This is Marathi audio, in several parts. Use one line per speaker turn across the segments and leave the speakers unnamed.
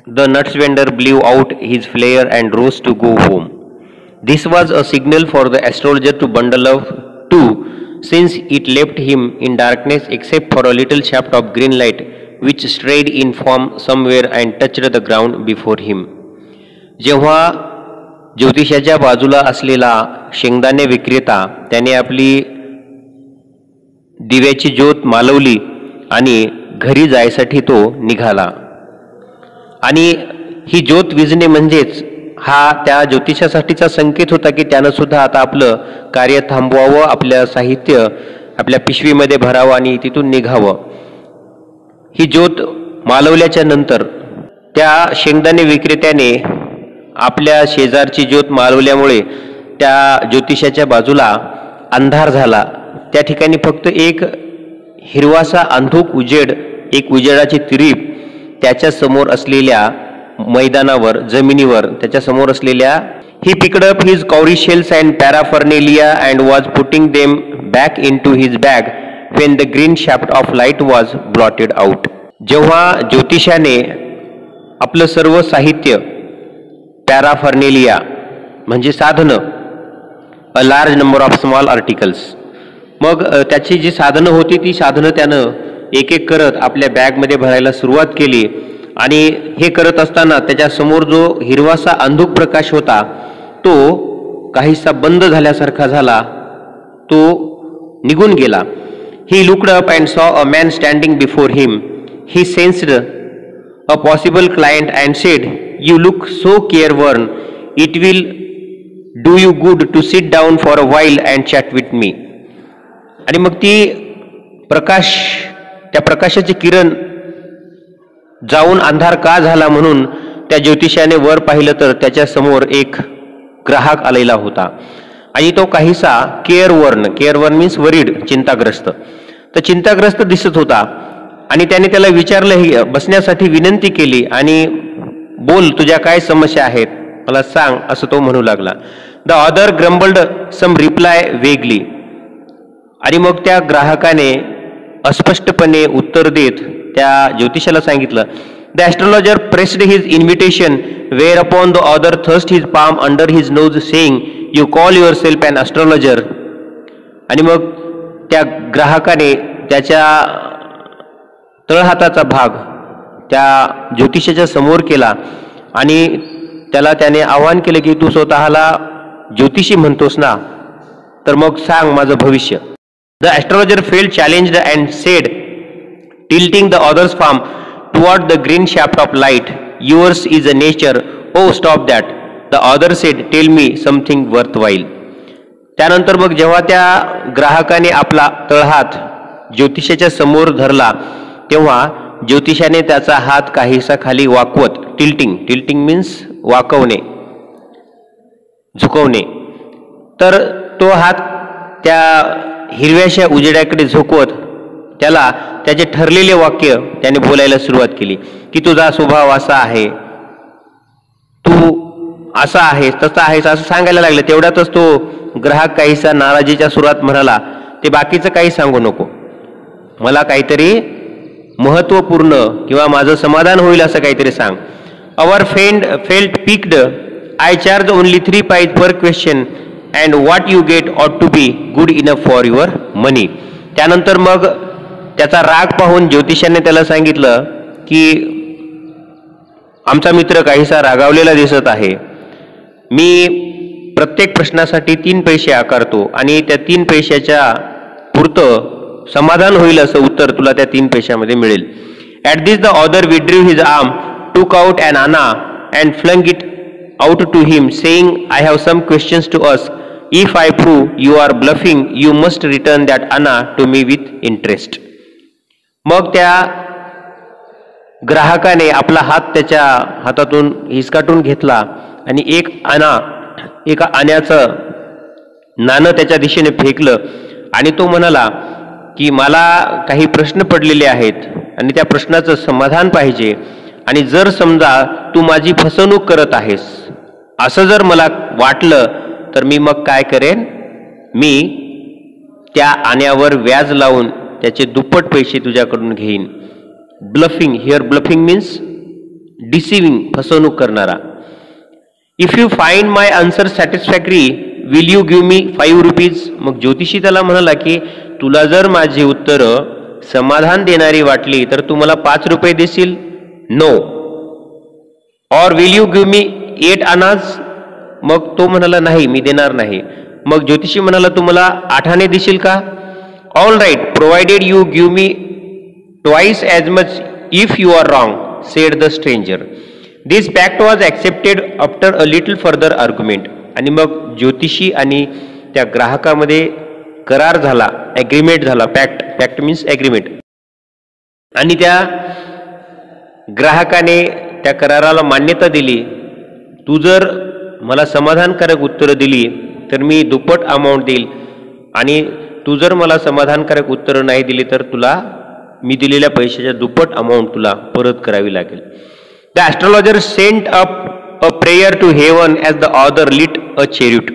The nuts vendor blew out his flare and rose to go home. This was a signal for the astrologer to bundle up too, since it left him in darkness except for a little shaft of green light which strayed in from somewhere and touched the ground before him. जेव्हा ज्योतिषाच्या बाजूला असलेला शेंगदाणे विक्रेता त्याने आपली दिव्याची ज्योत मालवली आणि घरी जायसाठी तो निघाला. आणि ही ज्योत विझणे म्हणजेच हा त्या ज्योतिषासाठीचा संकेत होता की त्यानं सुद्धा आता आपलं कार्य थांबवावं, आपलं साहित्य आपल्या पिशवीमध्ये भरावं आणि तिथून निघावं. ही ज्योत मालवल्याच्या नंतर त्या शेंगदाणे विक्रेत्याने आपल्या शेजारची ज्योत मालवल्यामुळे त्या ज्योतिषाच्या बाजूला अंधार झाला. त्या ठिकाणी फक्त एक हिरवासा अंधुक उजेड, एक उजेडाची तिरीप त्याच्या समोर असलेल्या मैदानावर, जमिनीवर त्याच्या समोर असलेल्या. ही picked up his cowrie shells and paraphernalia and was putting them back into his bag when the green shaft of light was blotted out. जेव्हा ज्योतिषाने आपलं सर्व साहित्य, पॅराफर्नेलिया म्हणजे साधनं, a large number of small articles, मग त्याची जी साधनं होती ती साधनं त्यानं एक एक करत आपल्या बॅगमध्ये भरायला सुरुवात केली. आणि हे करत असताना त्याच्यासमोर जो हिरवासा अंधुक प्रकाश होता तो काहीसा बंद झाल्यासारखा झाला, तो निघून गेला. He looked up and saw a man standing before him. He sensed a possible client and said, you look so careworn, it will do you good to sit down for a while and chat with me. आणि मग ती प्रकाश, त्या प्रकाशाचे किरण जाऊन अंधार का झाला म्हणून त्या ज्योतिषाने वर पाहिलं तर त्याच्या समोर एक ग्राहक आलेला होता. आणि तो काहीसा केअरवर्न मीन्स वरीड, चिंताग्रस्त, तर चिंताग्रस्त दिसत होता. आणि त्याने त्याला विचारलं, बसण्यासाठी विनंती केली आणि बोल, तुझ्या काय समस्या आहेत, मला सांग, असं तो म्हणू लागला. द अदर ग्रम्बल्ड सम रिप्लाय वेगली. आणि मग त्या ग्राहकाने अस्पष्टपणे उत्तर देत त्या ज्योतिषाला सांगितलं, the astrologer pressed his invitation whereupon the other thrust his palm under his nose saying, you call yourself an astrologer. आणि मग त्या ग्राहकाने त्याच्या तळहाताचा भाग त्या ज्योतिषाच्या समोर केला आणि त्याने आवाहन केलं की तू स्वतःला ज्योतिषी म्हणतोस ना, तर मग सांग माझं भविष्य. The astrologer felt challenged and said, tilting the other's palm toward the green shaft of light, yours is a nature, oh stop that. The other said, tell me something worthwhile. त्यानंतर मग जेव्हा त्या ग्राहकाने आपला तळहात ज्योतिषाच्या समोर धरला तेव्हा ज्योतिषाने त्याचा हात काहीसा खाली वाकवत, टिल्टिंग मीन्स वाकवणे, झुकवणे, तर तो हात त्या हिरव्याशा उजेडाकडे झुकवत त्याला त्याचे ठरलेले वाक्य त्याने बोलायला सुरुवात केली की तुझा स्वभाव असा आहे, तू असा आहेस, तसा आहेस, असं सांगायला लागलं. तेवढ्यातच तो ग्राहक काहीसा नाराजीच्या सुरात म्हणाला, ते बाकीचं काही सांगू नको, मला काहीतरी महत्वपूर्ण किंवा माझं समाधान होईल असं काहीतरी सांग. Our friend felt piqued, I charge only 3 pies per question and what you get ought to be good enough for your money. त्यानंतर मग त्याचा राग पाहून ज्योतिषाने त्याला सांगितलं की आमचा मित्र काहीसा रागावलेला दिसत आहे, मी प्रत्येक प्रश्नासाठी 3 पैसे आकारतो आणि त्या 3 पैशाच्या पुरतं समाधान होईल असं उत्तर तुला त्या 3 पैशामध्ये मिळेल. At this the other withdrew his arm, took out an anna and flung it out to him saying, I have some questions to ask, if I prove you are bluffing you must return that anna to me with interest. मग त्या ग्राहकाने आपला हात त्याच्या हातातून हिसकाटून घेतला आणि एका आण्याचं नाणं त्याच्या दिशेने फेकलं आणि तो म्हणाला की मला काही प्रश्न पडलेले आहेत आणि त्या प्रश्नाचं समाधान पाहिजे, आणि जर समजा तू माझी फसवणूक करत आहेस असं जर मला वाटलं तर मी मग काय करेन, मी त्या आण्यावर व्याज लावून त्याचे दुप्पट पैसे तुझ्याकडून घेईन. ब्लफिंग, हिअर ब्लफिंग मीन्स डिसिविंग, फसवणूक करणारा. If you find my answer satisfactory will you give me 5 rupees. मग ज्योतिषी त्याला म्हणाला की तुला जर माझी उत्तरं समाधान देणारी वाटली तर तू मला 5 रुपये देशील? नो. और विल यू गिव्ह मी 8 आनाज. मग तो म्हणाला नाही, मी देणार नाही. मग ज्योतिषी म्हणाला तू मला 8 आणे देशील का? All right, provided you give me twice as much if you are wrong, said the stranger. This pact was accepted after a little further argument. आणि मग ज्योतिषी आणि त्या ग्राहकामध्ये करार झाला, ॲग्रीमेंट झाला. Pact means agreement. आणि त्या ग्राहकाने त्या कराराला मान्यता दिली. तू जर मला समाधानकारक उत्तरं दिली तर मी दुप्पट अमाऊंट देईल, आणि तू जर मला समाधानकारक उत्तरं नाही दिली तर तुला मी दिलेल्या पैशाच्या दुप्पट अमाऊंट तुला परत करावी लागेल. The astrologer sent up a prayer to heaven as the other lit a cheroot.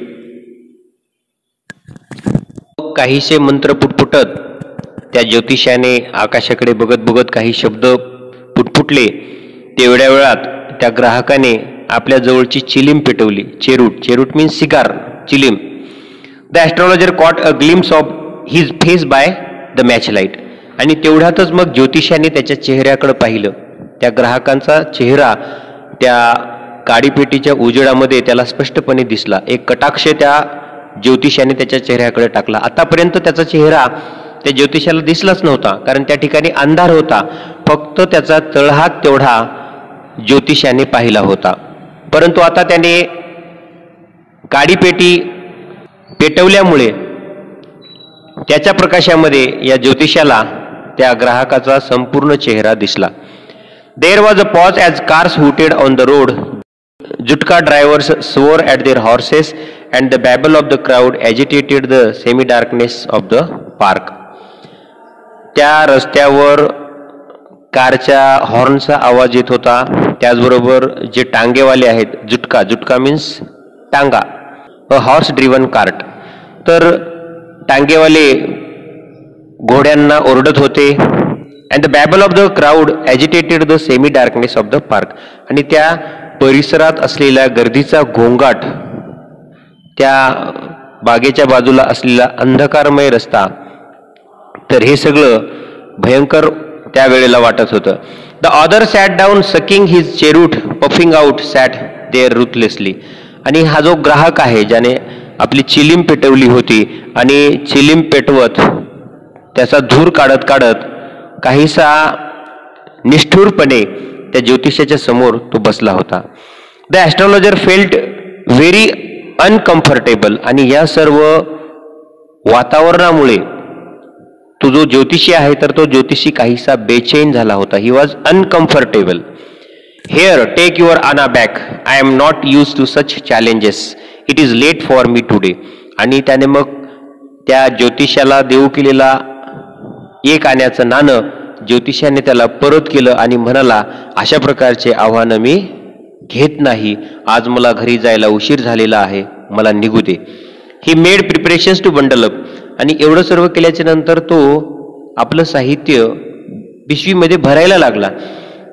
काहीसे मंत्र पुटपुटत त्या ज्योतिषाने आकाशाकडे बघत बघत काही शब्द पुटपुटले. तेवढ्या वेळात त्या ग्राहकाने आपल्या जवळची चिलीम पेटवली. चेरूट मीन्स सिगार, चिलीम. The astrologer caught a glimpse of his face by the match light. आणि तेवढ्यातच मग ज्योतिषाने त्याच्या चेहऱ्याकडे पाहिलं. त्या ग्राहकांचा चेहरा त्या काडीपेटीच्या उजेडामध्ये त्याला स्पष्टपणे दिसला. एक कटाक्ष त्या ज्योतिषाने त्याच्या चेहऱ्याकडे टाकला. आतापर्यंत त्याचा चेहरा त्या ज्योतिषाला दिसलाच नव्हता, कारण त्या ठिकाणी अंधार होता. फक्त त्याचा तळहात तेवढा ज्योतिषाने पाहिला होता. परंतु आता त्याने काडीपेटी पेटवल्यामुळे त्याच्या प्रकाशामध्ये या ज्योतिषाला त्या ग्राहकाचा संपूर्ण चेहरा दिसला. There was a pause as cars hooted on the road. Jutka drivers swore at their horses and the babble of the crowd agitated the semi-darkness of the park. त्या रस्त्यावर कारच्या हॉर्नचा आवाज येत होता. त्याचबरोबर जे टांगेवाले आहेत, जुटका मीन्स टांगा, अ हॉर्स ड्रिव्हन कार्ट. तर टांगेवाले घोड्यांना ओरडत होते. And the babble of the crowd agitated the semi darkness of the park. आणि त्या परिसरात असलेला गर्दीचा घोंगाट, त्या बागेच्या बाजूला असलेला अंधकारमय रस्ता, तर हे सगळं भयंकर त्यावेळेला वाटत होतं. The other sat down sucking his cheroot puffing out sat there ruthlessly. आणि हा जो ग्राहक आहे ज्याने आपली चिलीम पेटवली होती आणि चिलीम पेटवत त्याचा धूर काढत काढत काहीसा निष्ठुरपणे त्या ज्योतिषाच्या समोर तो बसला होता. The astrologer felt very uncomfortable. आणि या सर्व वातावरणामुळे तो जो ज्योतिषी आहे तर तो ज्योतिषी काहीसा बेचैन झाला होता. He was uncomfortable. Here take your anna back. I am not use to such challenges. It is late for me today. आणि त्याने मग त्या ज्योतिषाला देऊ केलेला 1 आण्याचं नाणं ज्योतिषाने त्याला परत केलं आणि म्हणाला, अशा प्रकारचे आव्हानं मी घेत नाही. आज मला घरी जायला उशीर झालेला आहे, मला निघू दे. He made preparations to bundle up. आणि एवढं सर्व केल्याच्या नंतर तो आपलं साहित्य पिशवीमध्ये भरायला लागला.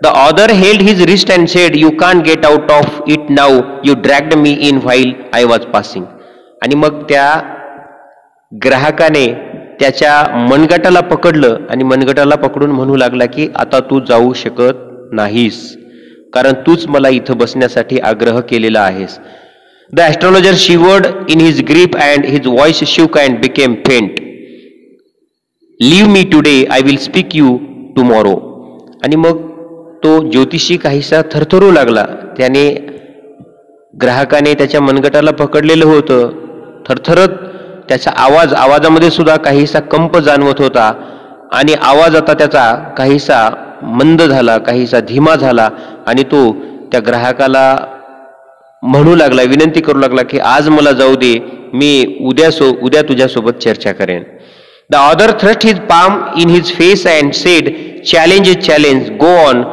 The other held his wrist and said, you can't get out of it now, you dragged me in while I was passing. आणि मग त्या ग्राहकाने त्याच्या मनगटाला पकडलं आणि मनगटाला पकडून म्हणू लागला की आता तू जाऊ शकत नाहीस, कारण तूच मला इथं बसण्यासाठी आग्रह केलेला आहेस. The astrologer shivered in his grip and his voice shook and became faint. Leave me today, I will speak you tomorrow. आणि मग तो ज्योतिषी काहीसा थरथरू लागला. त्याने ग्राहकाने त्याच्या मनगटाला पकडलेलं होतं. थरथरत त्याचा आवाजामध्ये सुद्धा काहीसा कंप जाणवत होता. आणि आवाज आता त्याचा काहीसा मंद झाला, काहीसा धीमा झाला. आणि तो त्या ग्राहकाला म्हणू लागला, विनंती करू लागला की आज मला जाऊ दे, मी उद्या तुझ्यासोबत चर्चा करेन. The other thrust his palm in his face and said, challenge is challenge, go on.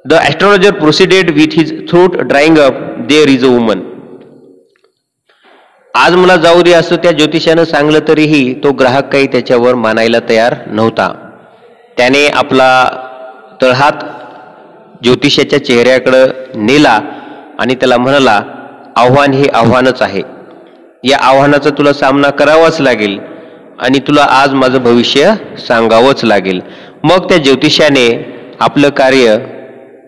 The astrologer proceeded with his throat drying up, there is a woman. आज मला जाऊ दे असं त्या ज्योतिषानं सांगलं तरीही तो ग्राहक काही त्याच्यावर मानायला तयार नव्हता. त्याने आपला तळहात ज्योतिषाच्या चेहऱ्याकडे नेला आणि त्याला म्हणाला, आव्हान हे आव्हानच आहे, या आव्हानाचा तुला सामना करावाच लागेल आणि तुला आज माझं भविष्य सांगावंच लागेल. मग त्या ज्योतिषाने आपलं कार्य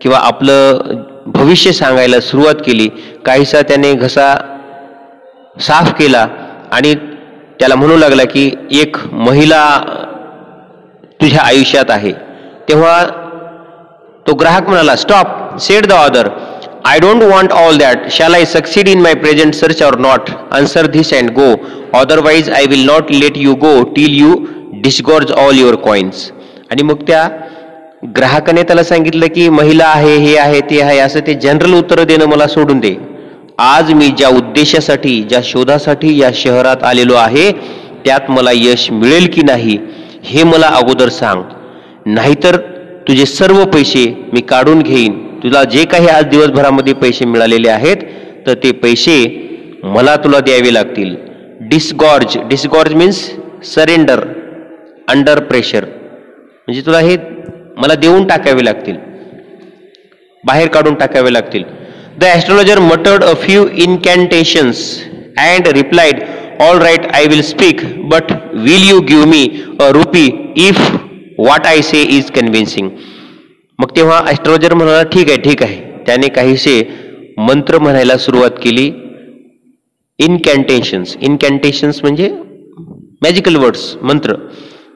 किंवा आपलं भविष्य सांगायला सुरुवात केली. काहीसा त्याने घसा साफ केला आणि त्याला म्हणू लागला की एक महिला तुझ्या आयुष्यात आहे. तेव्हा तो ग्राहक म्हणाला, stop, sed the other, I don't want all that. Shall I succeed in my present search or not? Answer this and go. Otherwise, I will not let you go till you disgorge all your coins. आणि मग त्या ग्राहकाने त्याला सांगितलं की महिला आहे, हे आहे, ते आहे, असं ते जनरल उत्तर देणं मला सोडून दे. आज मी ज्या उद्देशासाठी, ज्या शोधासाठी या शहरात आलेलो आहे त्यात मला यश मिळेल की नाही हे मला अगोदर सांग, नाहीतर तुझे सर्व पैसे मी काढून घेईन. तुला जे काही आज दिवसभरामध्ये पैसे मिळालेले आहेत तर ते पैसे मला तुला द्यावे लागतील. डिस्गॉर्ज मीन्स सरेंडर अंडर प्रेशर, म्हणजे तुला हे मला देऊन टाकावे लागतील, बाहेर काढून टाकावे लागतील. The astrologer muttered a few incantations and replied, all right, I will speak, but will you give me a rupee if what I say is convincing. मग तेव्हा ॲस्ट्रोलॉजर म्हणाला, ठीक आहे. त्याने काहीसे मंत्र म्हणायला सुरुवात केली. इनकॅन्टेशन्स म्हणजे मॅजिकल वर्ड्स, मंत्र.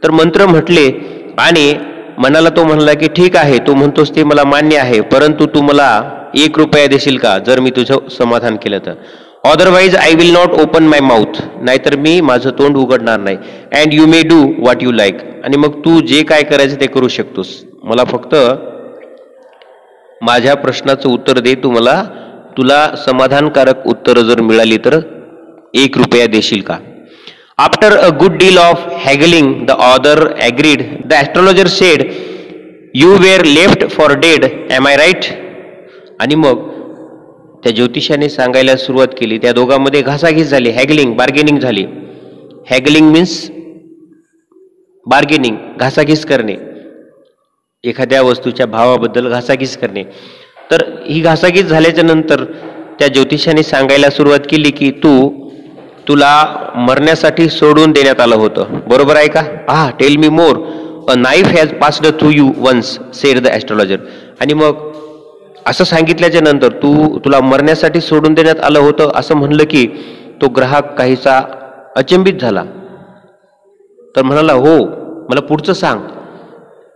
तर मंत्र म्हटले आणि मनाला तो म्हणाला की ठीक आहे, तू म्हणतोस ते मला मान्य आहे, परंतु तू मला 1 रुपया देशील का जर मी तुझं समाधान केलं तर. Otherwise I will not open my mouth, नाहीतर मी माझं तोंड उघडणार नाही. And you may do what you like, आणि मग तू जे काय करायचं ते करू शकतोस, मला फक्त माझ्या प्रश्नाचं उत्तर दे. तुला समाधानकारक उत्तर जर मिळाली तर 1 रुपया देशील का. After a good deal of haggling the other agreed. The astrologer said, you were left for dead, am I right. आणि मग त्या ज्योतिषाने सांगायला सुरुवात केली. त्या दोघांमध्ये घासाघीस झाली, बार्गेनिंग झाली. हॅगलिंग मीन्स बार्गेनिंग, घासाघीस करणे, एखाद्या वस्तूच्या भावाबद्दल घासाघीस करणे. तर ही घासाघीस झाल्याच्या नंतर त्या ज्योतिषाने सांगायला सुरुवात केली की तुला मरण्यासाठी सोडून देण्यात आलं होतं, बरोबर आहे का. Tell me more. A knife has passed through you once, said the astrologer. आणि मग असं सांगितल्याच्या नंतर तुला मरण्यासाठी सोडून देण्यात आलं होतं असं म्हणलं की तो ग्राहक काहीसा अचंबित झाला. तर म्हणाला, हो, मला पुढचं सांग.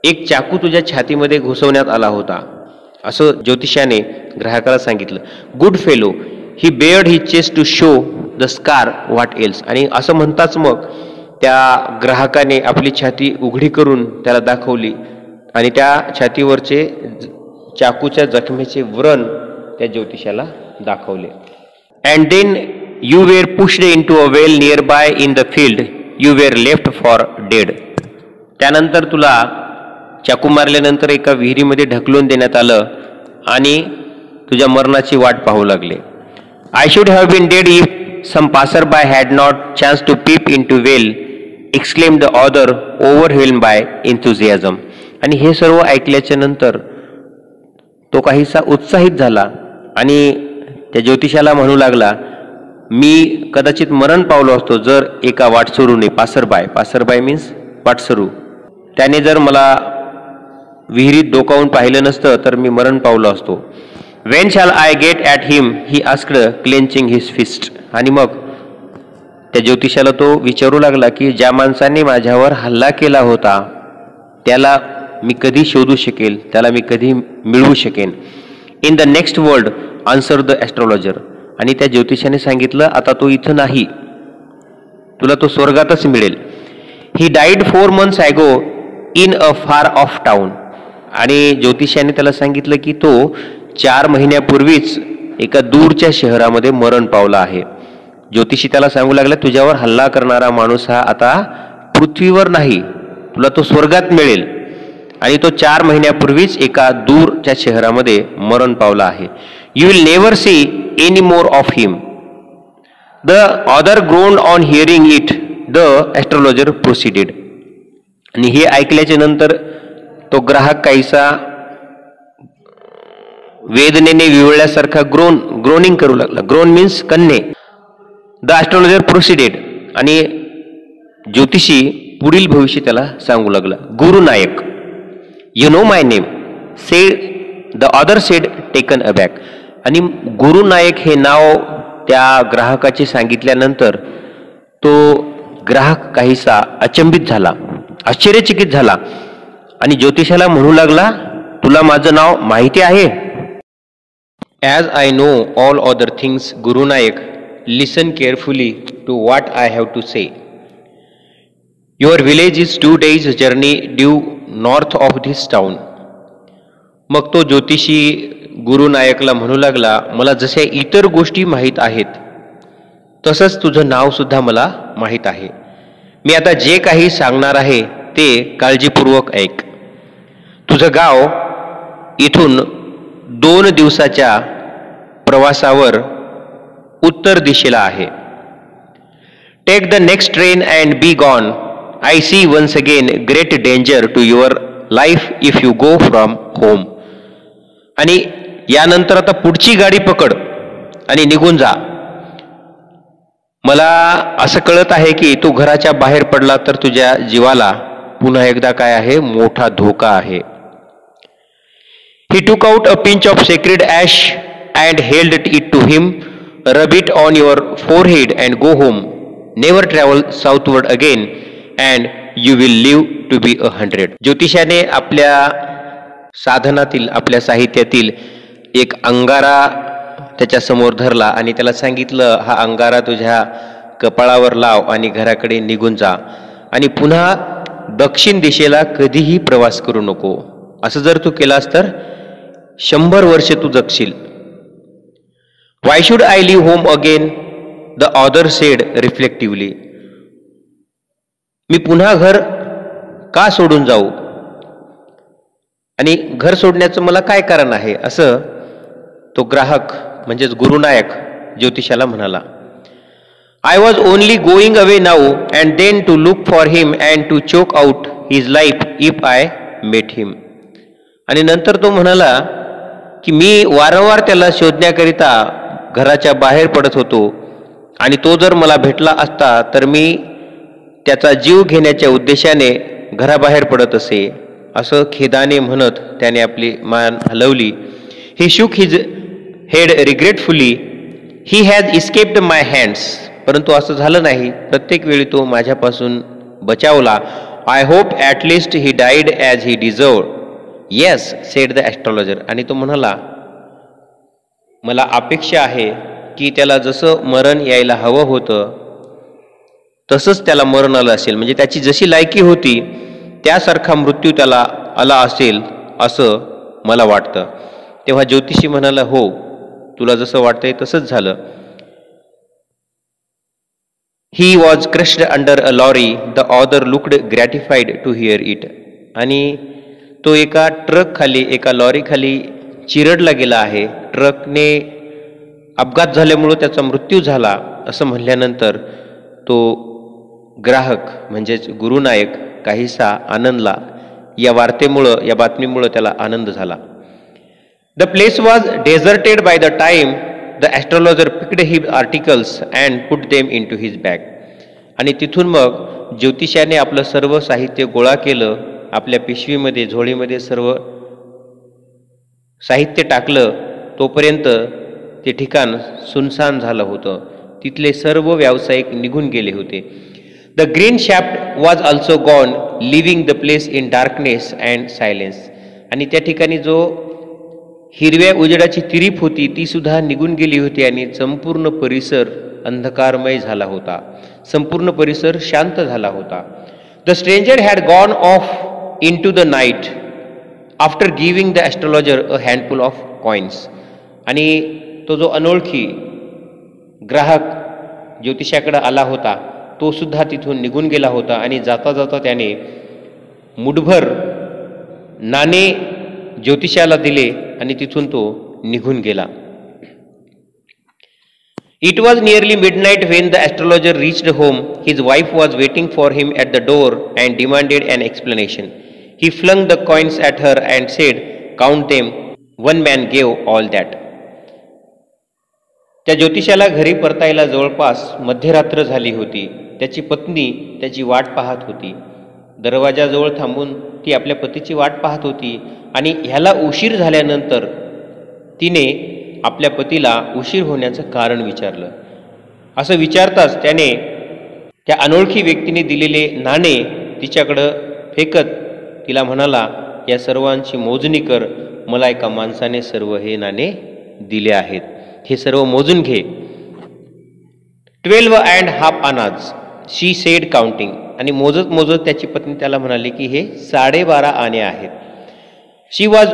एक चाकू तुझ्या छातीमध्ये घुसवण्यात आला होता असं ज्योतिषाने ग्राहकाला सांगितलं. Good fellow, he bared his chest to show the scar, what else. आणि असं म्हणताच मग त्या ग्राहकाने आपली छाती उघडी करून त्याला दाखवली आणि त्या छातीवरचे चाकूच्या जखमेचे व्रण त्या ज्योतिषाला दाखवले. And then you were pushed into a well nearby in the field, you were left for dead. त्यानंतर तुला चाकू मारल्यानंतर एका विहिरीमध्ये ढकलून देण्यात आलं आणि तुझ्या मरणाची वाट पाहू लागले. I should have been dead if some passer by had not chance to peep into well, exclaim the other overwhelm by enthusiasm. आणि हे सर्व ऐकल्याच्या नंतर तो काहीसा उत्साहित झाला आणि त्या ज्योतिषाला म्हणू लागला, मी कदाचित मरण पावलो असतो जर एका वाटसरूने, पासरबाय मीन्स वाटसरू, त्याने जर मला विहिरीत डोकावून पाहिलं नसतं तर मी मरण पावलो असतो. When shall I get at him, he asked clenching his fist. आणि मग त्या ज्योतिषाला तो विचारू लागला की ज्या माणसाने माझ्यावर हल्ला केला होता त्याला मी कधी शोधू शकेल, त्याला मी कधी मिळवू शकेन. In the next world, answer the astrologer. आणि त्या ज्योतिषाने सांगितलं, आता तो इथं नाही, तुला तो स्वर्गातच मिळेल. ही डाईड 4 months ॲगो इन अ फार ऑफ टाउन. आणि ज्योतिषाने त्याला सांगितलं की तो 4 महिन्यापूर्वीच एका दूरच्या शहरामध्ये मरण पावला आहे. ज्योतिषी त्याला सांगू लागला, तुझ्यावर हल्ला करणारा माणूस हा आता पृथ्वीवर नाही, तुला तो स्वर्गात मिळेल. आणि तो 4 महिन्यापूर्वीच एका दूरच्या शहरामध्ये मरण पावला आहे. You will never see any more of him. The other groaned on hearing it, the astrologer proceeded. आणि हे ऐकल्याच्या नंतर तो ग्राहक काहीसा वेदनेने विवळल्यासारखा ग्रोनिंग करू लागला. ग्रोन मीन्स कन्ने. द ॲस्ट्रॉलॉजर प्रोसिडेड, आणि ज्योतिषी पुढील भविष्य त्याला सांगू लागला. Guru Nayak, you know my name, said the other said taken aback. आणि गुरु नायक हे नाव त्या ग्राहकाचे सांगितल्यानंतर तो ग्राहक काहीसा अचंबित झाला, आश्चर्यचकित झाला आणि ज्योतिषाला म्हणू लागला, तुला माझं नाव माहिती आहे? As I know all other things Guru Nayak, listen carefully to what I have to say. Your village is 2 days journey due north of this town. मग तो ज्योतिषी गुरु नायकला म्हणू लागला, मला जशा इतर गोष्टी माहीत आहेत तसंच तुझं नाव सुद्धा मला माहीत आहे. मी आता जे काही सांगणार आहे ते काळजीपूर्वक ऐक. तुझं गाव इथून 2 दिवसाच्या प्रवासावर उत्तर दिशेला आहे. Take the next train and be gone. I see once again great danger to your life if you go from home. आणि यानंतर आता पुढची गाडी पकड आणि निघून जा. मला असं कळत आहे की तू घराच्या बाहेर पडला तर तुझ्या जीवाला पुन्हा एकदा काय आहे, मोठा धोका आहे. He took out a pinch of sacred ash and held it to him. Rub it on your forehead and go home. Never travel southward again and you will live to be 100. ज्योतिषाने आपल्या साधनातील, आपल्या साहित्यातील एक अंगारा त्याच्या समोर धरला आणि त्याला सांगितलं, हा अंगारा तुझ्या कपाळावर लाव आणि घराकडे निघून जा आणि पुन्हा दक्षिण दिशेला कधीही प्रवास करू नको. असं जर तू केलास तर 100 वर्ष तू जगशील. Why should I leave home again, the other said reflectively. मी पुन्हा घर का सोडून जाऊ आणि घर सोडण्याचं मला काय कारण आहे, असं तो ग्राहक म्हणजेच गुरुनायक ज्योतिषाला म्हणाला. I was only going away now and then to look for him and to choke out his life if I met him. आणि नंतर तो म्हणाला की मी वारंवार त्याला शोधण्याकरिता घराच्या बाहेर पडत होतो आणि तो जर मला भेटला असता तर मी त्याचा जीव घेण्याच्या उद्देशाने घराबाहेर पडत असे, असं खेदाने म्हणत त्याने आपली मान हलवली. He shook his head regretfully. He has escaped my hands. परंतु असं झालं नाही, प्रत्येक वेळी तो माझ्यापासून बचावला. I hope at least he died as he deserve. Yes said the astrologer. आणि तो म्हणाला, मला अपेक्षा आहे की त्याला जसं मरण यायला हवं होतं तसंच त्याला मरण आलं असेल, म्हणजे त्याची जशी लायकी होती त्यासारखा मृत्यू त्याला आला असेल असं मला वाटतं. तेव्हा ज्योतिषी म्हणाला, हो तुला जसं वाटतंय तसंच झालं. He was crushed under a lorry. The other looked gratified to hear it. आणि तो एका ट्रक खाली, एका लॉरी खाली चिरडला गेला आहे. ट्रकने अपघात झाल्यामुळं त्याचा मृत्यू झाला असं म्हणल्यानंतर तो ग्राहक म्हणजेच गुरुनायक काहीसा आनंदला. या वार्तेमुळं, या बातमीमुळं त्याला आनंद झाला. The place was deserted by the time the astrologer picked his articles and put them into his bag. आणि तिथून मग ज्योतिषाने आपलं सर्व साहित्य गोळा केलं, आपल्या पिशवीमध्ये, झोळीमध्ये सर्व साहित्य टाकलं. तोपर्यंत ते ठिकाण सुनसान झालं होतं. तिथले सर्व व्यावसायिक निघून गेले होते. The green shaft was also gone, leaving the place in darkness and silence. आणि त्या ठिकाणी जो हिरव्या उजेडाची तिरीप होती ती सुद्धा निघून गेली होती आणि संपूर्ण परिसर अंधकारमय झाला होता. संपूर्ण परिसर शांत झाला होता. The stranger had gone off into the night after giving the astrologer a handful of coins. आणि तो जो अनोळखी ग्राहक ज्योतिषाकडे आला होता तो सुद्धा तिथून निघून गेला होता आणि जाता जाता त्याने मुठभर नाणे ज्योतिषाला दिले आणि तिथून तो निघून गेला. It was nearly midnight when the astrologer reached home. His wife was waiting for him at the door and demanded an explanation. He flung the coins at her and said, "Count them. One man gave all that. त्या ज्योतिषाला घरी परतायला जवळपास मध्यरात्र झाली होती. त्याची पत्नी त्याची वाट पाहत होती. दरवाजाजवळ थांबून ती आपल्या पतीची वाट पाहत होती आणि ह्याला उशीर झाल्यानंतर तिने आपल्या पतीला उशीर होण्याचं कारण विचारलं. असं विचारताच त्याने त्या अनोळखी व्यक्तीने दिलेले नाणे तिच्याकडं फेकत तिला म्हणाला, या सर्वांची मोजणी कर. मला एका माणसाने सर्व हे नाणे दिले आहेत, हे सर्व मोजून घे. 12.5 आनाज शी सेड काउंटिंग. आणि मोजत मोजत त्याची पत्नी त्याला म्हणाली की हे 12.5 आणे आहेत. शी वॉज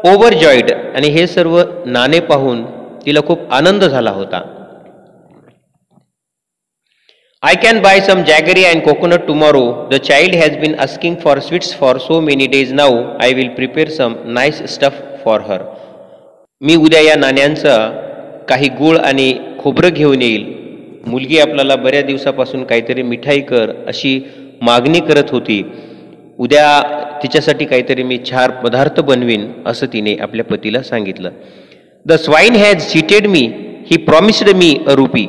ओव्हरजॉईड. आणि हे सर्व नाणे पाहून तिला खूप आनंद झाला होता. I can buy some jaggery and coconut tomorrow. The child has been asking for sweets for so many days now. I will prepare some nice stuff for her. मी उद्या या नाण्यांचा काही गूळ आणि खोबरं घेऊन येईल. मुलगी आपल्याला बऱ्याच दिवसापासून काहीतरी मिठाई कर अशी मागणी करत होती. उद्या तिच्यासाठी काहीतरी मी छान पदार्थ बनवीन असं तिने आपल्या पतीला सांगितलं. The swine has cheated me. He promised me a rupee.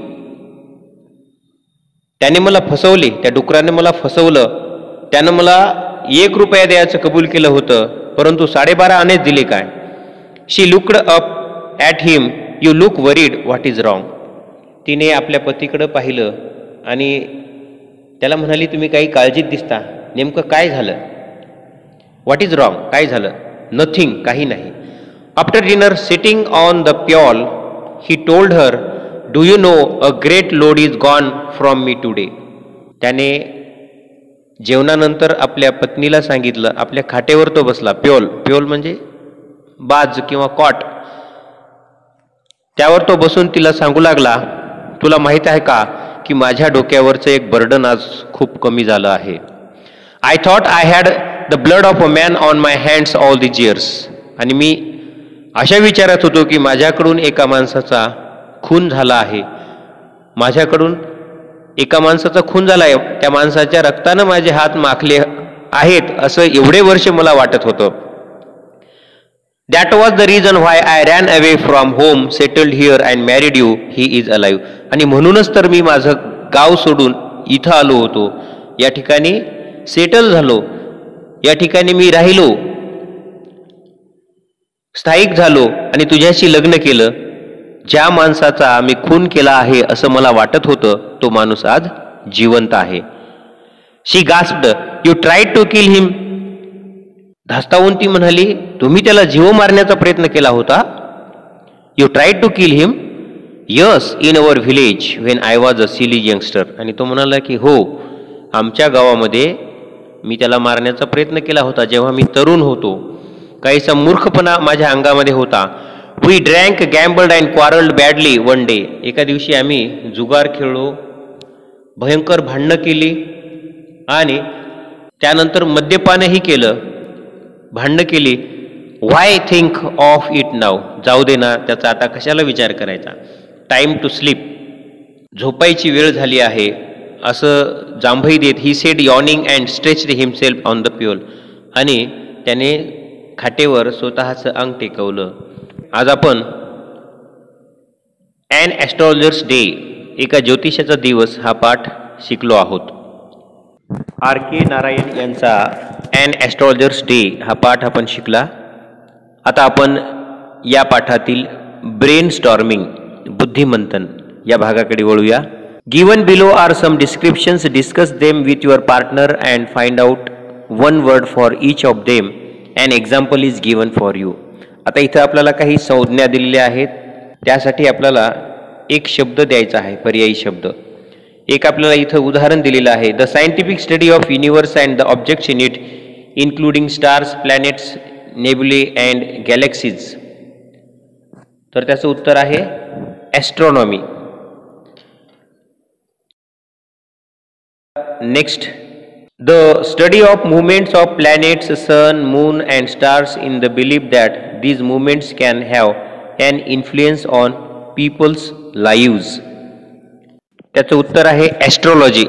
त्याने मला फसवले, त्या डुकराने मला फसवलं. त्यानं मला 1 रुपया द्यायचं कबूल केलं होतं, परंतु 12.5 आनेच दिले काय. She looked up at him. You look worried. What is wrong. तिने आपल्या पतीकडं पाहिलं आणि त्याला म्हणाली, तुम्ही काही काळजीत दिसता, नेमकं काय झालं. What is wrong. काय झालं. नथिंग. काही नाही. After dinner sitting on the pyol he told her, do you know a great load is gone from me today. त्याने जेवणानंतर आपल्या पत्नीला सांगितलं. आपल्या खाटेवर तो बसला. प्योल. प्योल म्हणजे बाज किंवा कॉट. त्यावर तो बसून तिला सांगू लागला, तुला माहीत आहे का की माझ्या डोक्यावरचं एक बर्डन आज खूप कमी झालं आहे. I thought I had the blood of a man on my hands all these years. आणि मी अशा विचारात होतो की माझ्याकडून एका माणसाचा खून झाला आहे. माझ्याकडून एका माणसाचा खून झाला आहे, त्या माणसाच्या रक्तानं माझे हात माखले आहेत असं एवढे वर्ष मला वाटत होतं. That was the reason why I ran away from home, settled here and married you. He is alive. आणि म्हणूनच तर मी माझं गाव सोडून इथं आलो होतो. या ठिकाणी सेटल झालो, या ठिकाणी मी राहिलो, स्थायिक झालो आणि तुझ्याशी लग्न केलं. ज्या माणसाचा मी खून केला आहे असं मला वाटत होतं, तो माणूस आज जिवंत आहे. She gasped, you tried to kill him. धास्तावून ती म्हणाली, तुम्ही त्याला जीव मारण्याचा प्रयत्न केला होता. You tried to kill him. Yes, in our village when I was a silly youngster. आणि तो म्हणाला की हो, आमच्या गावामध्ये मी त्याला मारण्याचा प्रयत्न केला होता जेव्हा मी तरुण होतो. काहीसा मूर्खपणा माझ्या अंगामध्ये होता. We drank, gambled and quarrelled badly one day. एका दिवशी आम्ही जुगार खेळलो, भयंकर भांडणं केली आणि त्यानंतर मद्यपानही केलं, भांडणं केली. Why think of it now. जाऊ दे ना, त्याचा आता कशाला विचार करायचा. Time to sleep. झोपायची वेळ झाली आहे असं जांभई देत he said yawning and stretched himself on the pyol. आणि त्याने खाटेवर स्वतःचं अंग टेकवलं. आज आपण ॲन ॲस्ट्रॉलजर्स डे, एका ज्योतिषाचा दिवस हा पाठ शिकलो आहोत. R.K. नारायण यांचा ॲन ॲस्ट्रॉलजर्स डे हा पाठ आपण शिकला. आता आपण या पाठातील ब्रेन स्टॉर्मिंग, बुद्धिमंथन या भागाकडे वळूया. Given below are some descriptions. Discuss them with your partner and find out one word for each of them. An example is given for you. आता इथं आपल्याला काही संज्ञा दिलेल्या आहेत, त्यासाठी आपल्याला एक शब्द द्यायचा आहे, पर्यायी शब्द. एक आपल्याला इथं उदाहरण दिलेलं आहे. The scientific study of universe and the objects in it including stars, planets, nebulae and galaxies. तर त्याचं उत्तर आहे astronomy. Next, the study of movements of planets, sun, moon and stars in the belief that these movements can have an influence on people's lives. त्याचं उत्तर आहे ॲस्ट्रॉलॉजी.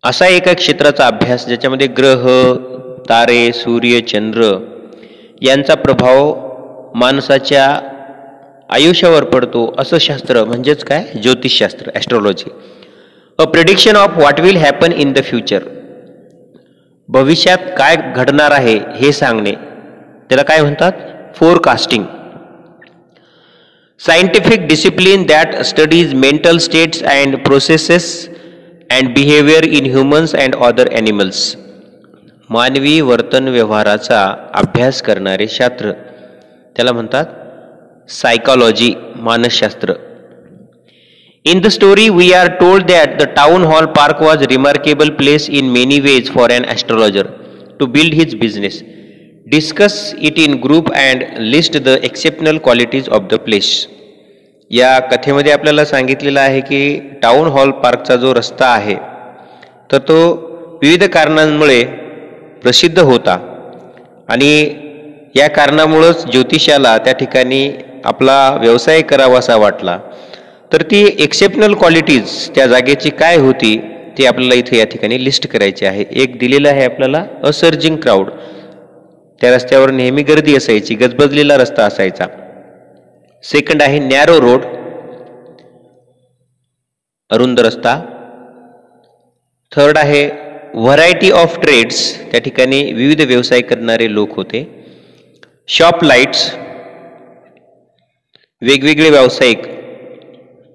असा एका क्षेत्राचा अभ्यास ज्याच्यामध्ये ग्रह, तारे, सूर्य, चंद्र यांचा प्रभाव माणसाच्या आयुष्यावर पडतो असं शास्त्र म्हणजेच काय, ज्योतिषशास्त्र, astrology. A prediction of what will happen in the future, भविष्यात काय घडणार आहे हे सांगणे, त्याला काय म्हणतात, forecasting. Scientific discipline that studies mental states and processes and behaviour in humans and other animals, मानवी वर्तन व्यवहाराचा अभ्यास करणारे शास्त्र, त्याला म्हणतात सायकॉलॉजी, मानसशास्त्र. In the story we are told that the town hall park was a remarkable place in many ways for an astrologer to build his business. Discuss it in group and list the exceptional qualities of the place. या कथेमध्ये आपल्याला सांगितलेलं आहे की टाउन हॉल पार्कचा जो रस्ता आहे तर तो विविध कारणांमुळे प्रसिद्ध होता आणि या कारणामुळेच ज्योतिषाला त्या ठिकाणी आपला व्यवसाय करावासा वाटला. तर ती एक्सेप्शनल क्वालिटीज त्या जागेची काय होती ते आपल्याला इथे या ठिकाणी लिस्ट करायची आहे. एक दिलेलं आहे आपल्याला, अ सर्जिंग क्राऊड, त्या रस्त्यावर नेहमी गर्दी असायची, गजबजलेला रस्ता असायचा. सेकंड आहे नॅरो रोड, अरुंद रस्ता. थर्ड आहे व्हरायटी ऑफ ट्रेड्स, त्या ठिकाणी विविध व्यवसाय करणारे लोक होते. शॉप लाईट्स, वेगवेगळे व्यावसायिक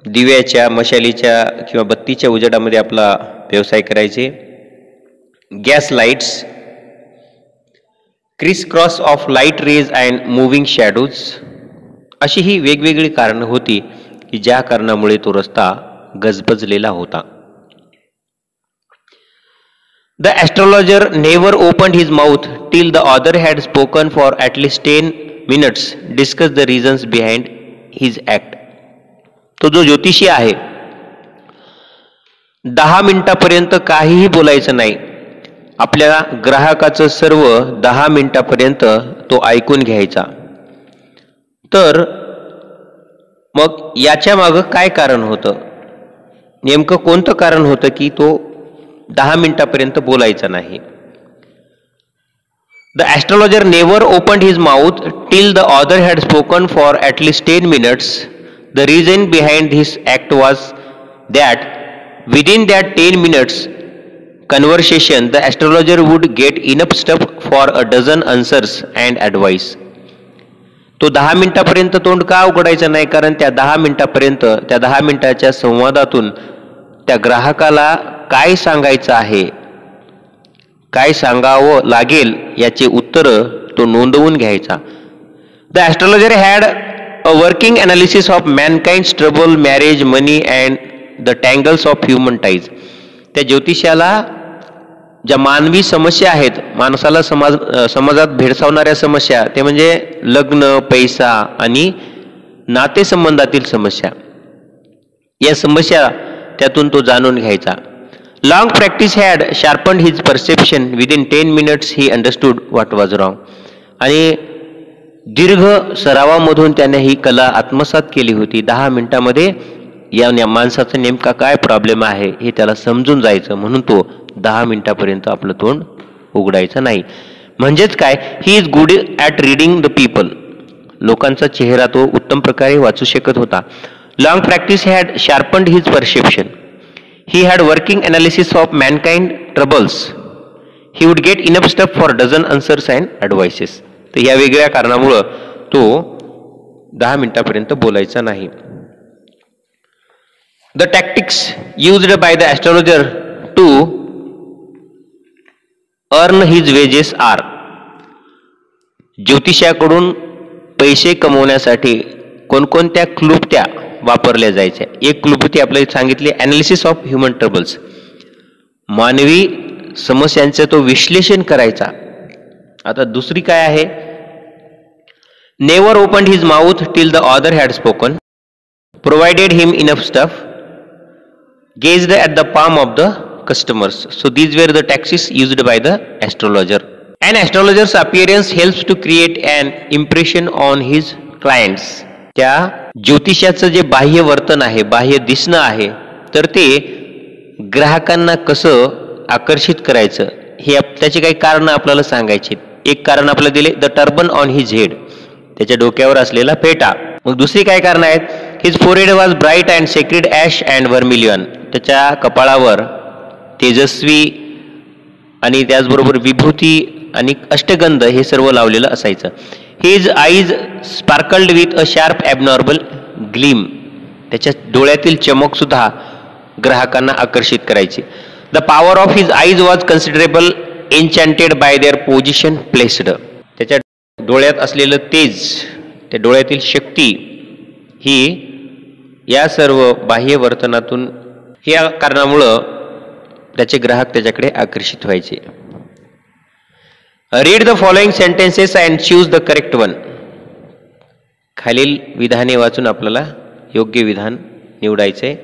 दिव्याच्या, मशालीच्या किंवा बत्तीच्या उजेडामध्ये आपला व्यवसाय करायचे. Gas lights, criss cross of light rays and moving shadows, अशी ही वेगवेगळी कारणं होती की ज्या कारणामुळे तो रस्ता गजबजलेला होता. The astrologer never opened his mouth till the author had spoken for at least 10 minutes, discuss the reasons behind his act. तो जो ज्योतिषी आहे 10 मिनिटापर्यंत काहीही बोलायचं नाही. आपल्या ग्राहकाचं सर्व 10 मिनिटापर्यंत तो ऐकून घ्यायचा. तर मग याच्या मागं काय कारण होतं, नेमकं कोणतं कारण होतं की तो 10 मिनिटापर्यंत बोलायचा नाही. The astrologer never opened his mouth till the author had spoken for at least 10 minutes. The reason behind this act was that within that 10 minutes conversation, the astrologer would get enough stuff for a dozen answers and advice. तो 10 मिनिटापर्यंत तोंड का उघडायचा नाही, कारण त्या 10 मिनिटापर्यंत, त्या 10 मिनिटाच्या संवादातून त्या ग्राहकाला काय सांगायचं आहे, काय सांगावं लागेल याचे उत्तर तो नोंदवून घ्यायचा. The astrologer had a working analysis of mankind's trouble, marriage, money and the tangles of human ties. त्या ज्योतिषाला ज्या मानवी समस्या आहेत, माणसाला समाजात भेडसावणाऱ्या समस्या, ते म्हणजे लग्न, पैसा आणि नातेसंबंधातील समस्या, या समस्या त्यातून तो जाणून घ्यायचा. Long practice had sharpened his perception. Within 10 minutes he understood what was wrong. आणि दीर्घ सरावामधून त्याने ही कला आत्मसात केली होती. 10 मिनिटामध्ये या माणसाचा नेमका काय प्रॉब्लेम आहे हे त्याला समजून जायचं, म्हणून तो 10 मिनिटापर्यंत आपलं तोंड उघडायचं नाही. म्हणजेच काय, he is good at reading the people. लोकांचा चेहरा तो उत्तम प्रकारे वाचू शकत होता. Long practice had sharpened his perception. He had working analysis of mankind troubles. He would get enough stuff for dozen answers and advices. तर या वेगळ्या कारणामुळे तो 10 मिनिटापर्यंत बोलायचा नाही. The tactics used by the astrologer to earn his wages are. ज्योतिषाकडून पैसे कमवण्यासाठी कोणकोणत्या क्लुप्त्या वापरल्या जायच्या. एक क्लुप्ती आपल्याला सांगितली, अनालिसिस ऑफ ह्युमन ट्रबल्स, मानवी समस्यांचं तो विश्लेषण करायचा. आता दुसरी काय आहे, never opened his mouth till the author had spoken, provided him enough stuff, gazed at the palm of the customers. So these were the tactics used by the astrologer. An astrologer's appearance helps to create an impression on his clients. त्या ज्योतिषाचं जे बाह्य वर्तन आहे, बाह्य दिसणं आहे, तर ते ग्राहकांना कसं आकर्षित करायचं हे त्याची काही कारणं आपल्याला सांगायची. एक कारण आपलं दिले, the turban on his head, त्याच्या डोक्यावर असलेला फेटा. मग दुसरी काय कारण आहेत, his forehead was bright and sacred ash and vermilion, त्याच्या कपाळावर तेजस्वी आणि त्याचबरोबर विभूती आणि अष्टगंध हे सर्व लावलेलं असायचं. His eyes sparkled with a sharp abnormal gleam, त्याच्या डोळ्यातील चमक सुद्धा ग्राहकांना आकर्षित करायची. The power of his eyes was considerable enchanted by their position placed, त्याच्या डोळ्यात असलेलं तेज, त्या डोळ्यातील शक्ती ही या सर्व बाह्य वर्तनातून, या कारणामुळं त्याचे ग्राहक त्याच्याकडे आकर्षित व्हायचे. Read the following sentences and choose the correct one. खालील विधाने वाचून आपल्याला योग्य विधान निवडायचे.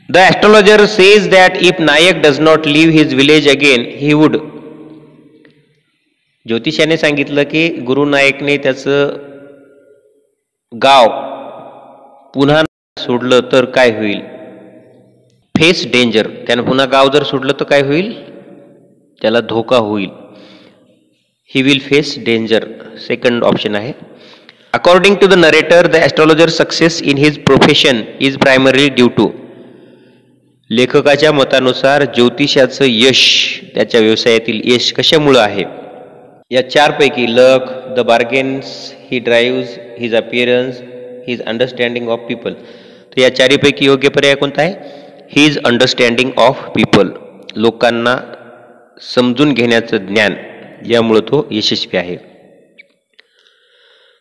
The astrologer says that if Nayak does not leave his village again he would. ज्योतिषाने सांगितलं की गुरु नायकने त्याचं गाव पुन्हा सोडलं तर काय होईल, फेस डेंजर, त्यानं पुन्हा गाव जर सोडलं तर काय होईल, त्याला धोका होईल. He will face danger, second option आहे. According to the narrator the astrologer success in his profession is primary due to. लेखकाच्या मतानुसार ज्योतिषाचं यश, त्याच्या व्यवसायातील यश कशामुळं आहे. या चारपैकी luck, the bargains he drives, his appearance, his understanding of people. तर या चारीपैकी योग्य पर्याय कोणता आहे, हिज अंडरस्टँडिंग ऑफ पीपल, लोकांना समजून घेण्याचं ज्ञान, यामुळे तो यशस्वी आहे.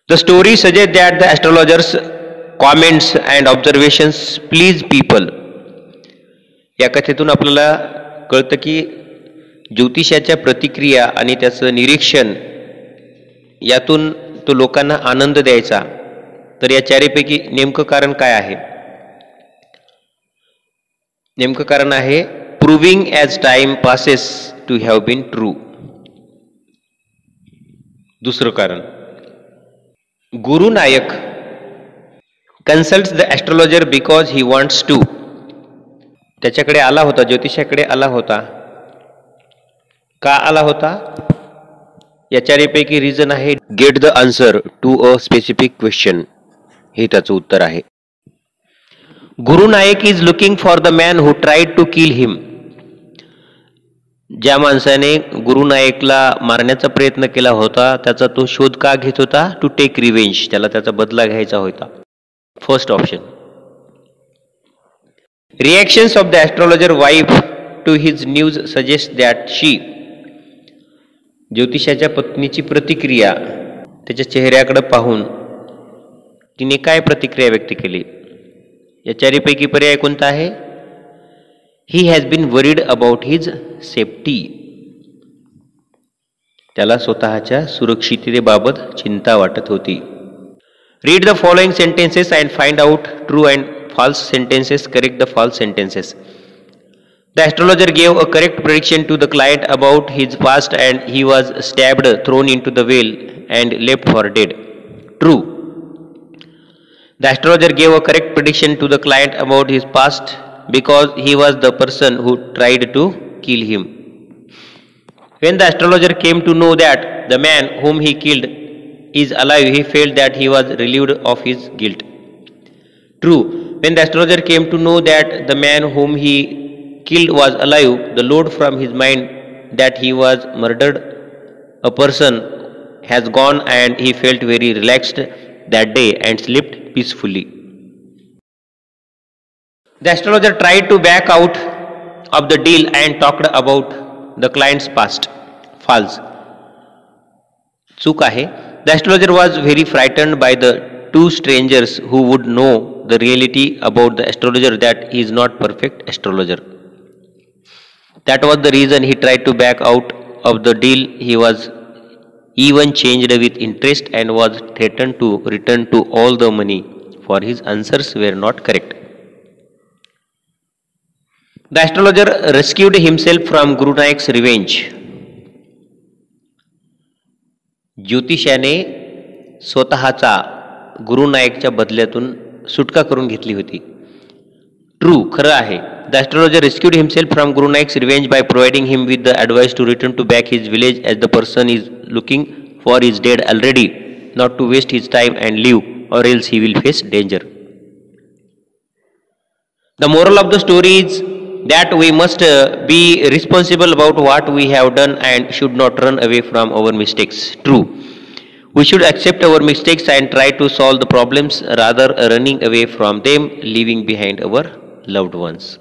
The story suggest that the astrologers comments and observations please people. या कथेतून आपल्याला कळतं की ज्योतिषाच्या प्रतिक्रिया आणि त्याचं निरीक्षण यातून तो लोकांना आनंद द्यायचा. तर या चारीपैकी नेमकं कारण काय आहे, नेमकं कारण आहे proving as time passes to have been true. दुसरं कारण, Guru Nayak consults the astrologer because he wants to. त्याच्याकडे आला होता, ज्योतिषाकडे आला होता, का आला होता, या चारीपैकी रिझन आहे get the answer to a specific question, हे त्याचं उत्तर आहे. Guru Nayak is looking for the man who tried to kill him. ज्या माणसाने गुरु नायकला मारण्याचा प्रयत्न केला होता त्याचा तो शोध का घेत होता, टू टेक रिवेंज, त्याला त्याचा बदला घ्यायचा होता. First option. Reactions of the astrologer wife to his news suggest that she. ज्योतिषाच्या पत्नीची प्रतिक्रिया, त्याच्या चेहऱ्याकडे पाहून तिने काय प्रतिक्रिया व्यक्त केली. या चारीपैकी पर्याय कोणता आहे, he has been worried about his safety. त्याला स्वतःच्या सुरक्षिततेबाबत चिंता वाटत होती. Read the following sentences and find out true and false sentences, correct the false sentences. The astrologer gave a correct prediction to the client about his past and he was stabbed, thrown into the well and left for dead. True. The astrologer gave a correct prediction to the client about his past because he was the person who tried to kill him. When the astrologer came to know that the man whom he killed is alive, he felt that he was relieved of his guilt. True. When the astrologer came to know that the man whom he killed was alive, the load from his mind that he was murdered a person has gone and he felt very relaxed that day and slept peacefully. The astrologer tried to back out of the deal and talked about the client's past. False. चूक आहे. The astrologer was very frightened by the two strangers who would know the reality about the astrologer that he is not perfect astrologer. That was the reason he tried to back out of the deal. He was even changed with interest and was threatened to return to all the money for his answers were not correct. The astrologer rescued himself from Guru Nayak's revenge. ज्योतिषाने स्वतःचा गुरु नायकच्या बदल्यातून सुटका करून घेतली होती. ट्रू, खरं आहे. The astrologer rescued himself from Guru Nayak's revenge by providing him with the advice to return to back his village as the person is looking for he is dead already, not to waste his time and live, or else he will face danger. The moral of the story is that we must be responsible about what we have done and should not run away from our mistakes. True. We should accept our mistakes and try to solve the problems rather running away from them, leaving behind our loved ones.